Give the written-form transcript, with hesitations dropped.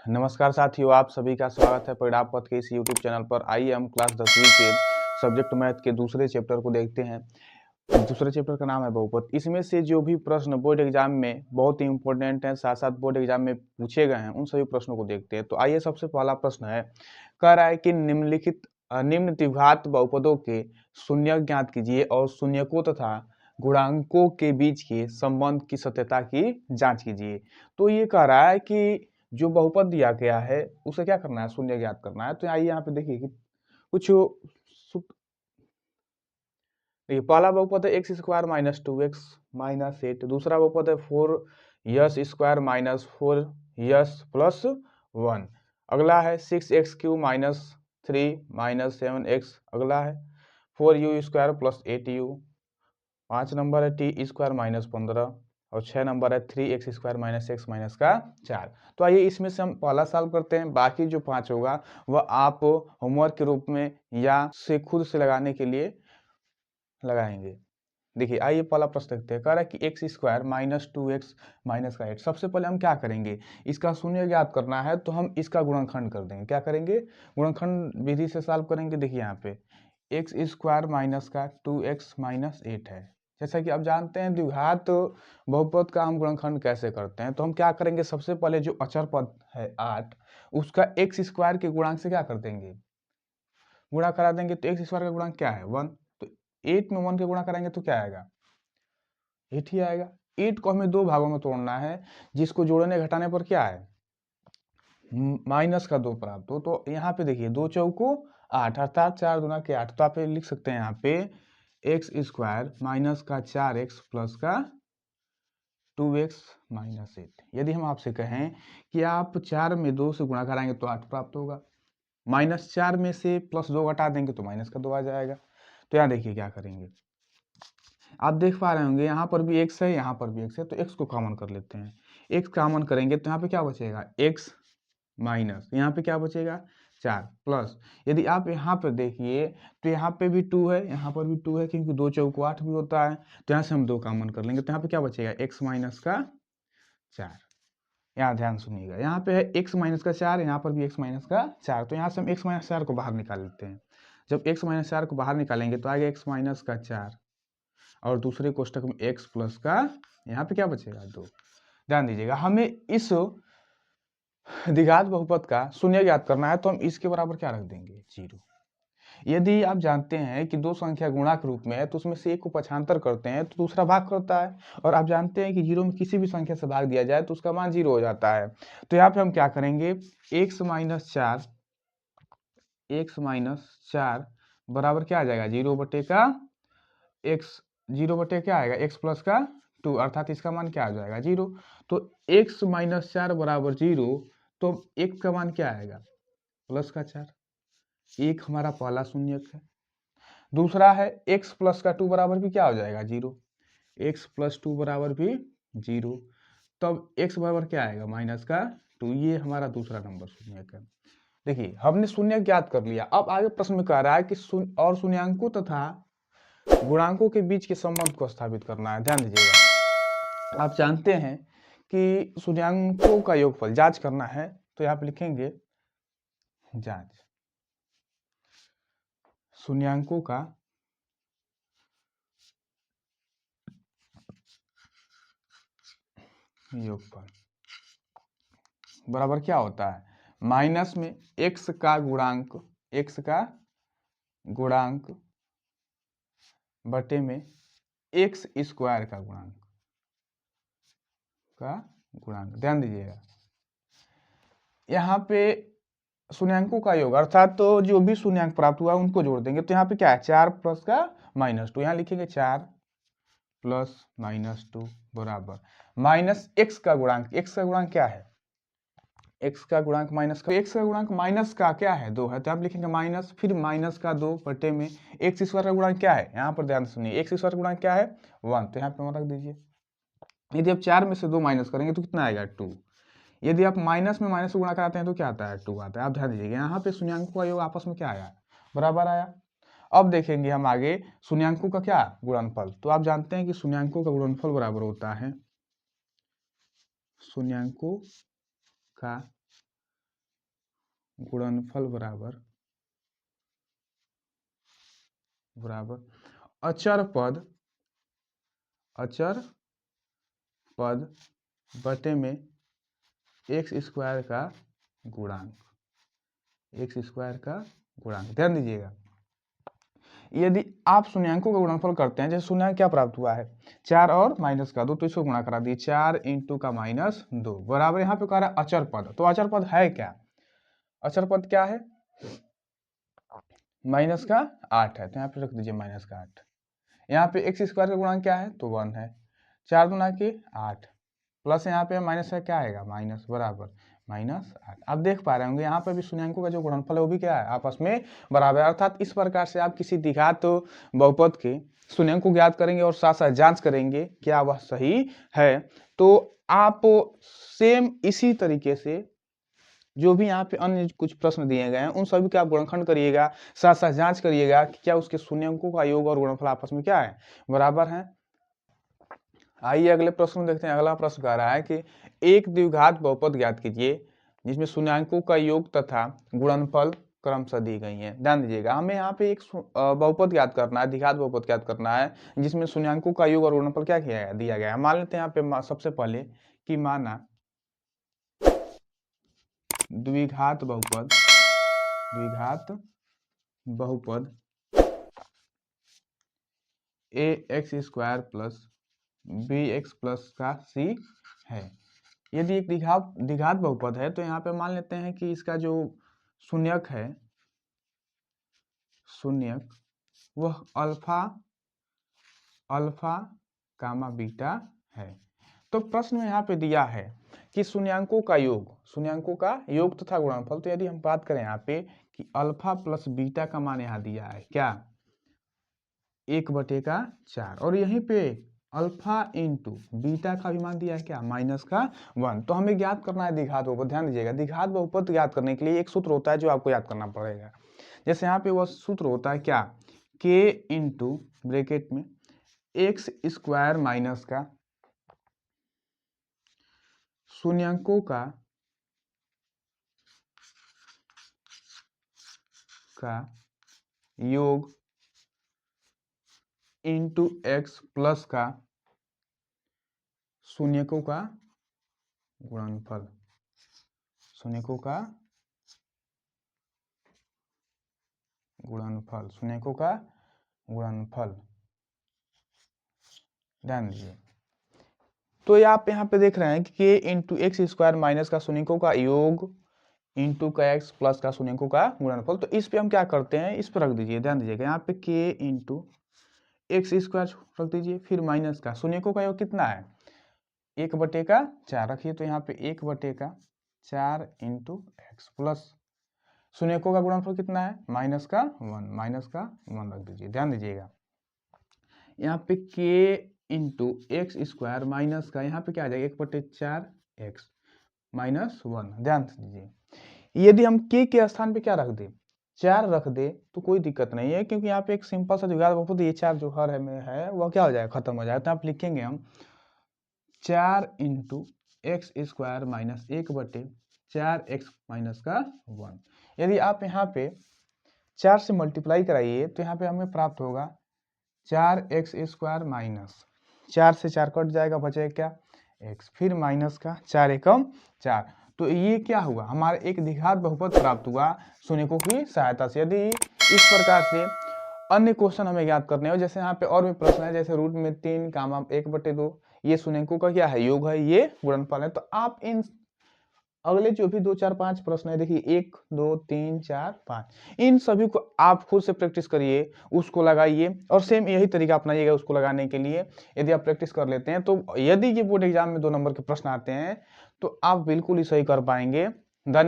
नमस्कार साथियों, आप सभी का स्वागत है परिणाम पथ के इस यूट्यूब चैनल पर। आइए हम क्लास 10वीं के सब्जेक्ट मैथ के दूसरे चैप्टर को देखते हैं। दूसरे चैप्टर का नाम है बहुपद। इसमें से जो भी प्रश्न बोर्ड एग्जाम में बहुत ही इंपॉर्टेंट हैं, साथ साथ बोर्ड एग्जाम में पूछे गए हैं, उन सभी प्रश्नों को देखते हैं। तो आइए, सबसे पहला प्रश्न है, कह रहा है कि निम्न द्विघात बहुपदों के शून्य ज्ञात कीजिए और शून्यकों तथा गुणांकों के बीच के संबंध की सत्यता की जांच कीजिए। तो ये कह रहा है कि जो बहुपद दिया गया है उसे क्या करना है, शून्य ज्ञात करना है। तो आइए यहाँ पे देखिए कि कुछ देखिए, पहला बहुपद है x square minus 2x minus 8। दूसरा बहुपद है 4 स्क्वायर माइनस 4 प्लस 1। अगला है 6x³ माइनस 3 माइनस 7x। अगला है 4u square plus 8u। 5 number है टी स्क्वायर माइनस 15 और 6 नंबर है 3x square minus x minus का 4। तो आइए इसमें से हम पहला सॉल्व करते हैं, बाकी जो 5 होगा वह आप होमवर्क के रूप में या से खुद से लगाने के लिए लगाएंगे। देखिए, आइए पहला प्रश्न देखते हैं। कह रहा है कि x square minus 2x minus का 8। सबसे पहले हम क्या करेंगे, इसका शून्य ज्ञात करना है तो हम इसका गुणनखंड कर देंगे। क्या करेंगे, गुणनखंड विधि से सॉल्व करेंगे। देखिए यहाँ पे एक्स स्क्वायर माइनस का 2x माइनस 8 है। जैसा कि आप जानते हैं द्विघात बहुपद का हम गुणनखंड कैसे करते हैं, तो हम क्या करेंगे, सबसे पहले जो अचर पद है 8 उसका एक्स स्क्वायर के गुणांक से क्या कर देंगे, गुणा करा देंगे। तो एक्स स्क्वायर का गुणांक क्या है, 1। तो 8 में 1 के गुणा कराएंगे तो क्या आएगा, 8 ही आएगा। 8 को हमें दो भागों में तोड़ना है, जिसको जोड़ने घटाने पर क्या है, माइनस का 2 प्राप्त हो। तो यहाँ पे देखिए 2 चौको 8 अर्थात 4 दूना के 8। तो आप लिख सकते हैं यहाँ पे एक्स स्क्वायर माइनस का 4x प्लस का 2x माइनस 8। यदि हम आपसे कहें कि आप 4 में 2 से गुणा कराएंगे तो 8 प्राप्त होगा, माइनस 4 में से प्लस 2 घटा देंगे तो माइनस का 2 आ जाएगा। तो यहाँ देखिए क्या करेंगे, आप देख पा रहे होंगे यहाँ पर भी x है, यहाँ पर भी x है, तो x को कॉमन कर लेते हैं। x कॉमन करेंगे तो यहाँ पे क्या बचेगा, x माइनस यहाँ पे क्या बचेगा 4 प्लस। यदि आप यहाँ पर देखिए तो यहाँ पे भी 2 है, यहाँ पर भी 2 है, क्योंकि 2 चौको 8 भी होता है। तो यहाँ से हम 2 कॉमन कर लेंगे तो यहाँ पे क्या बचेगा, x माइनस का 4। यहाँ ध्यान सुनिएगा, यहाँ पे है x माइनस का 4, यहाँ पर भी x माइनस का 4। तो यहाँ से हम x माइनस 4 को बाहर निकाल लेते हैं। जब x माइनस 4 को बाहर निकालेंगे तो आएगा x माइनस का 4 और दूसरे कोष्टक में x प्लस का यहाँ पे क्या बचेगा 2। ध्यान दीजिएगा, हमें इस द्विघात बहुपद का शून्य ज्ञात करना है तो हम इसके बराबर क्या रख देंगे, 0। यदि आप जानते हैं कि दो संख्या गुणा के रूप में है तो उसमें से एक को पक्षांतर करते हैं तो दूसरा भाग करता है, और आप जानते हैं कि 0 में किसी भी संख्या से भाग दिया जाए तो उसका मान 0 हो जाता है। तो यहाँ पे हम क्या करेंगे, x माइनस 4 बराबर क्या आ जाएगा, 0 बटे का x, 0 बटे क्या आएगा x प्लस का 2, अर्थात इसका मान क्या आ जाएगा 0। तो x माइनस 4 बराबर 0, तो x का मान क्या आएगा, प्लस का 4। एक हमारा पहला शून्यक है। दूसरा है x प्लस का 2 बराबर भी क्या हो जाएगा 0, x प्लस 2 बराबर भी 0। तब x बराबर क्या आएगा, माइनस का 2। ये हमारा दूसरा नंबर शून्यक है। देखिए हमने शून्य ज्ञात कर लिया। अब आगे प्रश्न में कह रहा है कि और शून्यांकों तथा गुणांकों के बीच के संबंध को स्थापित करना है। ध्यान दीजिएगा, आप जानते हैं कि शून्यांकों का योगफल जांच करना है, तो यहाँ पे लिखेंगे जांच शून्यांकों का योगफल बराबर क्या होता है, माइनस में x का गुणांक बटे में x स्क्वायर का गुणांक। ध्यान दीजिएगा, यहाँ पे शून्यांकों का योग अर्थात तो जो भी शून्यांक प्राप्त हुआ उनको जोड़ देंगे। तो यहाँ पे क्या है, 4 प्लस का माइनस 2, यहाँ लिखेंगे 4 प्लस माइनस 2 बराबर माइनस x का गुणांक। x का गुणांक क्या है, x का गुणांक माइनस का, x का गुणांक माइनस का क्या है 2 है, तो आप लिखेंगे माइनस, फिर माइनस का 2 बटे में x स्क्वायर का गुणांक क्या है, यहाँ पर ध्यान सुनिए, x स्क्वायर का गुणांक क्या है 1, तो यहाँ पे 1 रख दीजिए। यदि आप 4 में से 2 माइनस करेंगे तो कितना आएगा 2। यदि आप माइनस में माइनस से गुणा कराते हैं तो क्या आता है 2 आता है। आप ध्यान दीजिएगा, यहाँ पे शून्यांकों का योग आपस में क्या आया, बराबर आया। अब देखेंगे हम आगे शून्यांकों का क्या गुणनफल। तो आप जानते हैं कि शून्यांकों का गुणनफल बराबर होता है शून्यांकों का गुणनफल बराबर अचर पद बटे में एक्स स्क्वायर का गुणांक, ध्यान दीजिएगा। यदि आप शून्यांकों का गुणनफल करते हैं, जैसे शून्यांक क्या प्राप्त हुआ है 4 और माइनस का 2, तो इसको गुणा करा दिए 4 इंटू का -2 बराबर यहाँ पे कह रहा है अचर पद। तो अचर पद है क्या? अचर पद क्या है? -8 है, तो यहाँ पे रख दीजिए -8। यहाँ पे एक्स स्क्वायर का गुणांक क्या है? तो 1 है। 4 दूना के 8 प्लस यहाँ पे माइनस है, क्या आएगा? माइनस बराबर -8। आप देख पा रहे होंगे यहाँ पे भी शून्यांकों का जो गुणनफल है वो भी क्या है? आपस में बराबर। अर्थात इस प्रकार से आप किसी द्विघात बहुपद के शून्यांक को ज्ञात करेंगे और साथ साथ जांच करेंगे क्या वह सही है। तो आप सेम इसी तरीके से जो भी यहाँ पे अन्य कुछ प्रश्न दिए गए हैं उन सभी का आप गुणनखंड करिएगा, साथ साथ जांच करिएगा कि क्या उसके शून्यांकों का योग और गुणनफल आपस में क्या है? बराबर है। आइए अगले प्रश्न में देखते हैं। अगला प्रश्न कह रहा है कि एक द्विघात बहुपद ज्ञात कीजिए जिसमें शून्यांकों का योग तथा गुणनफल क्रमशः दी गई है। ध्यान दीजिएगा, हमें यहाँ पे एक बहुपद ज्ञात करना है, द्विघात बहुपद ज्ञात करना है जिसमें शून्यांकों का योग और गुणनफल क्या किया दिया गया है। मान लेते हैं यहाँ पे सबसे पहले कि माना द्विघात बहुपद A X square plus B X plus का सी है। यदि एक द्विघात बहुपद है तो यहाँ पे मान लेते हैं कि इसका जो शून्यक है, वह अल्फा गामा बीटा है। तो प्रश्न में यहाँ पे दिया है कि शून्यांकों का योग तथा गुणनफल। तो यदि हम बात करें यहाँ पे कि अल्फा प्लस बीटा का मान यहाँ दिया है क्या? 1/4 और यहीं पे अल्फा इंटू बीटा का भी मान दिया है क्या? -1। तो हमें ज्ञात करना है द्विघात बहुपद। ध्यान दीजिएगा, द्विघात बहुपद ज्ञात करने के लिए एक सूत्र होता है जो आपको याद करना पड़ेगा। जैसे यहाँ पे वह सूत्र होता है क्या? k इंटू ब्रैकेट में एक्स स्क्वायर माइनस का शून्यांकों का योग इंटू एक्स प्लस का शून्यकों का गुणनफल, ध्यान दीजिए। तो ये आप यहाँ पे देख रहे हैं कि k into x square minus का शून्यकों का योग इंटू का एक्स प्लस का शून्यकों का गुणनफल। तो इस पे हम क्या करते हैं, इस पर रख दीजिए। ध्यान दीजिएगा, यहाँ पे k इंटू एक्स स्क्वायर रख दीजिए, फिर माइनस का शून्यकों का योग कितना है? 1/4 रखिए। तो यहाँ पे 1/4 इंटू एक्स प्लस शून्यकों का गुणनफल कितना है? -1 रख दीजिए। ध्यान दीजिएगा, यहाँ पे k into x square minus का यहाँ पे क्या आ जाएगा? 1/4 एक्स -1। ध्यान दीजिए, यदि हम k के स्थान पे क्या रख दे? 4 रख दे तो कोई दिक्कत नहीं है, क्योंकि यहाँ पे एक सिंपल सा द्विघात बहुपद ये 4 जो हर में है वह क्या हो जाएगा? खत्म हो जाएगा। तो आप लिखेंगे हम 4 into x square minus 1/4 x minus का 1। यदि आप यहाँ पे 4 से मल्टीप्लाई कराइए तो यहाँ पे हमें प्राप्त होगा 4 एक्स स्क्वायर माइनस 4 से 4 कट जाएगा, बचेगा क्या? x, फिर माइनस का 4 एकम 4। तो ये क्या हुआ? हमारे एक द्विघात बहुपद प्राप्त हुआ शून्यकों की सहायता से। यदि इस प्रकार से अन्य क्वेश्चन हमें ज्ञात करने हो, जैसे यहाँ पे और भी प्रश्न है, जैसे रूट में 3 गामा 1/2, ये शून्यकों का क्या है? योग है, ये गुणनफल है। तो आप इन अगले जो भी 2, 4, 5 प्रश्न है, देखिए 1, 2, 3, 4, 5, इन सभी को आप खुद से प्रैक्टिस करिए, उसको लगाइए और सेम यही तरीका अपनाइएगा उसको लगाने के लिए। यदि आप प्रैक्टिस कर लेते हैं तो यदि ये बोर्ड एग्जाम में 2 नंबर के प्रश्न आते हैं तो आप बिल्कुल ही सही कर पाएंगे। धन्यवाद।